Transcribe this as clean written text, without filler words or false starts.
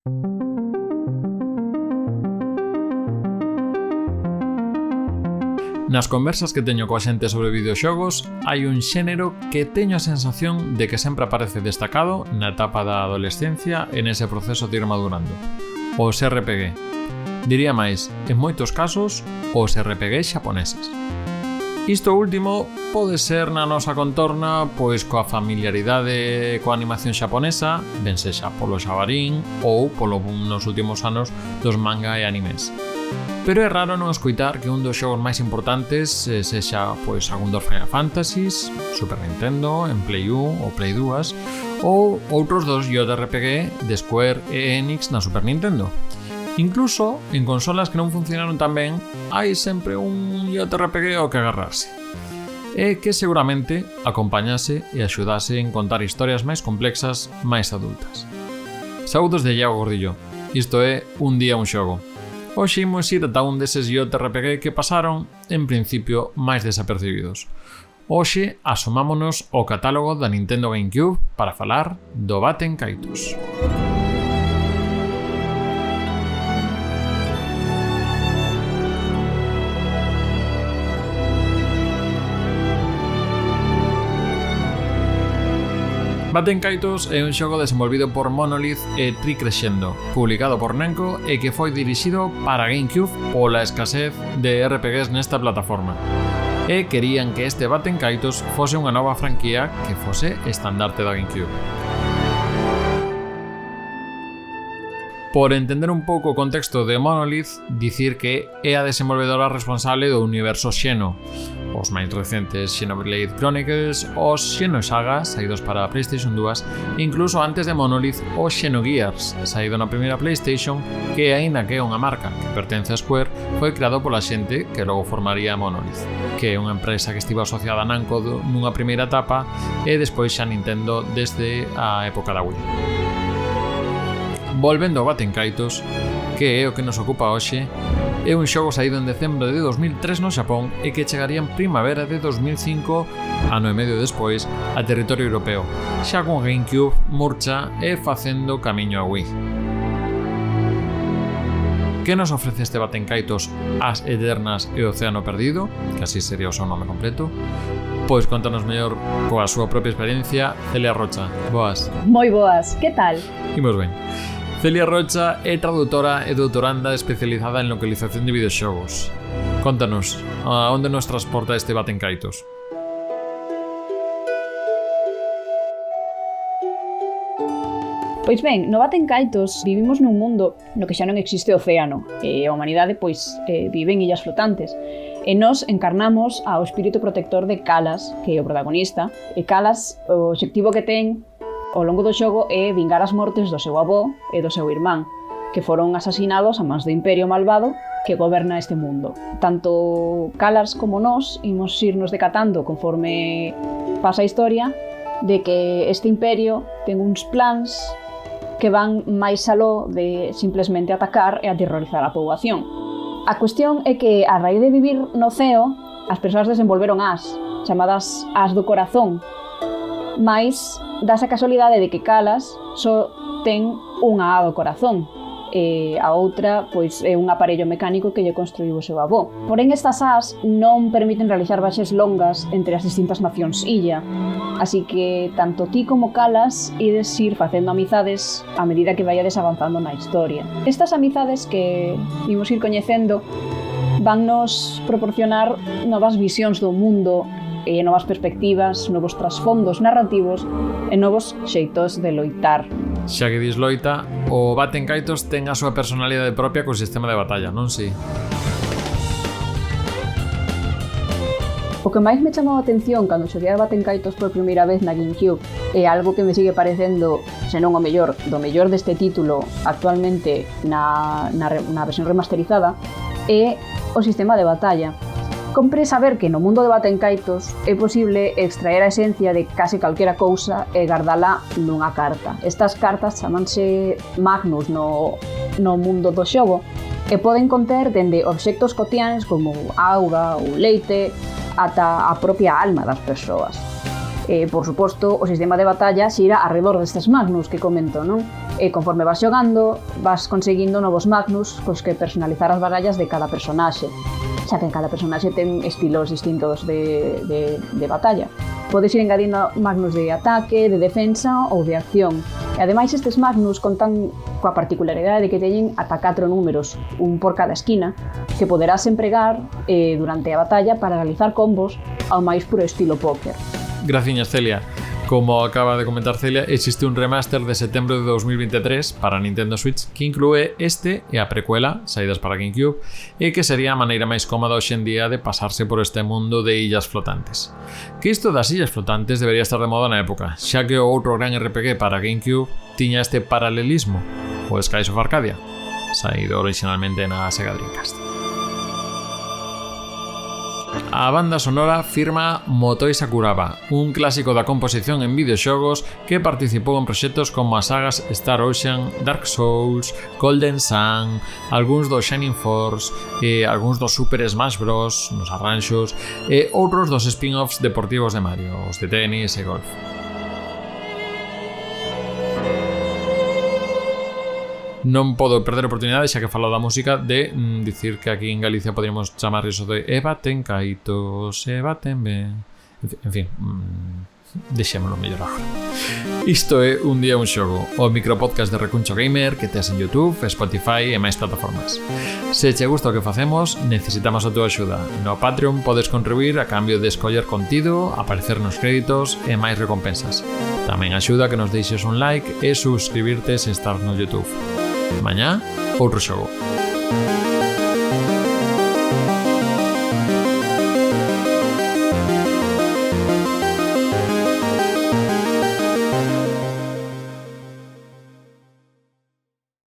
Nas conversas que teño coa xente sobre videoxogos, hai un xénero que teño a sensación de que sempre aparece destacado na etapa da adolescencia e nese proceso de ir madurando. Os RPG. Diría máis, en moitos casos, os RPG xaponeses. Isto último pode ser na nosa contorna pois coa familiaridade coa animación xaponesa, ben sexa polo xabarín ou polo nos últimos anos dos manga e animes. Pero é raro non escoitar que un dos xogos máis importantes sexa pois algún dos Final Fantasies, Super Nintendo, en Play 1 ou Play 2 ou outros dos JRPG de Square e Enix na Super Nintendo. Incluso en consolas que non funcionaron tan ben, hai sempre un JRPG ao que agarrarse. E que seguramente acompañase e axudase en contar historias máis complexas, máis adultas. Saúdos de Iago Gordillo. Isto é Un día un xogo. Hoxe imos ir ata un deses JRPG que pasaron, en principio, máis desapercibidos. Hoxe asomámonos ao catálogo da Nintendo GameCube para falar do Baten Kaitos. Baten Kaitos é un xogo desenvolvido por Monolith e Tri Crescendo, publicado por Namco e que foi dirixido para GameCube pola escasez de RPGs nesta plataforma. E querían que este Baten Kaitos fose unha nova franquía que fose estandarte da GameCube. Por entender un pouco o contexto de Monolith, dicir que é a desenvolvedora responsable do universo Xeno, os máis recentes Xenoblade Chronicles, os Xenosaga, saídos para a PlayStation 2, e incluso antes de Monolith, o Xenogears, saído na primeira PlayStation, que aínda que é unha marca que pertence a Square, foi creado pola xente que logo formaría Monolith, que é unha empresa que estivo asociada a Namco nunha primeira etapa e despois xa Nintendo desde a época da Wii. Volvendo ao Baten Kaitos, que é o que nos ocupa hoxe, é un xogo saído en decembro de 2003 no Xapón e que chegaría en primavera de 2005, ano e medio despois, a territorio europeo, xa con GameCube murcha e facendo camiño a Wii. Que nos ofrece este Baten Kaitos As Eternas e Océano Perdido, que así sería o seu nome completo? Pois contanos mellor coa súa propia experiencia, Celia Rocha. Boas. Moi boas, que tal? Imos ben. Celia Rocha é traductora e doutoranda especializada en localización de videoxogos. Contanos, a onde nos transporta este Baten Kaitos? Pois ben, no Baten Kaitos vivimos nun mundo no que xa non existe océano e a humanidade vive en illas flotantes. E nós encarnamos ao espírito protector de Kalas, que é o protagonista, e Kalas, o obxectivo que ten ao longo do xogo é vingar as mortes do seu avó e do seu irmán, que foron asasinados a mans do imperio malvado que goberna este mundo. Tanto Kalas como nós imos irnos decatando conforme pasa a historia de que este imperio ten uns plans que van máis aló de simplesmente atacar e aterrorizar a poboación. A cuestión é que, a raíz de vivir no ceo, as persoas desenvolveron as, chamadas as do corazón, mais dase a casualidade de que Kalas só ten unha A do corazón e a outra pois é un aparello mecánico que lle construíu o seu avó. Porén, estas as non permiten realizar viaxes longas entre as distintas nacións illa, así que tanto ti como Kalas ides ir facendo amizades a medida que vaiades avanzando na historia. Estas amizades que imos ir coñecendo vannos proporcionar novas visións do mundo e novas perspectivas, novos trasfondos narrativos e novos xeitos de loitar. Xa que dis loita, o Baten Kaitos ten a súa personalidade propia co sistema de batalla, non si? O que máis me chamou a atención cando xoguei a Baten Kaitos por primeira vez na GameCube é algo que me sigue parecendo, se non o mellor, do mellor deste título actualmente na versión remasterizada, é o sistema de batalla. Compre saber que no mundo de Baten Kaitos é posible extraer a esencia de case calquera cousa e guardala nunha carta. Estas cartas chamanse magnus no mundo do xogo e poden conter dende obxectos cotiáns como auga ou leite ata a propia alma das persoas. Por suposto, o sistema de batalla xira arredor destes magnus que comento, non? E conforme vas xogando, vas conseguindo novos magnus cos que personalizar as barallas de cada personaxe, xa que cada personaxe ten estilos distintos de batalla. Podes ir engadindo magnus de ataque, de defensa ou de acción. E ademais estes magnus contan coa particularidade de que teñen ata 4 números, un por cada esquina, que poderás empregar durante a batalla para realizar combos ao máis puro estilo póker. Graciñas, Celia. Como acaba de comentar Celia, existe un remaster de setembro de 2023 para Nintendo Switch que inclúe este e a precuela, saídas para GameCube, e que sería a maneira máis cómoda hoxe en día de pasarse por este mundo de illas flotantes. Que isto das illas flotantes debería estar de moda na época, xa que o outro gran RPG para GameCube tiña este paralelismo, o Skies of Arcadia, saído originalmente na Sega Dreamcast. A banda sonora firma Motoi Sakuraba, un clásico da composición en videoxogos que participou en proxectos como as sagas Star Ocean, Dark Souls, Golden Sun, algúns do Shining Force, algúns dos Super Smash Bros. Nos arranxos e outros dos spin-offs deportivos de Mario, os de tenis e golf. Non podo perder a oportunidade, xa que falo da música, de dicir que aquí en Galicia podríamos chamar iso de e baten caitos, e baten ben. En fin, deixémolo mellor agora. Isto é Un Día Un Xogo, o micropodcast de Recuncho Gamer que tes en YouTube, Spotify e máis plataformas. Se che gusta o que facemos, necesitamos a túa axuda. No Patreon podes contribuir a cambio de escoller contido, aparecer nos créditos e máis recompensas. Tamén axuda que nos deixes un like e suscribirte se estás no YouTube. Mañá, outro xogo.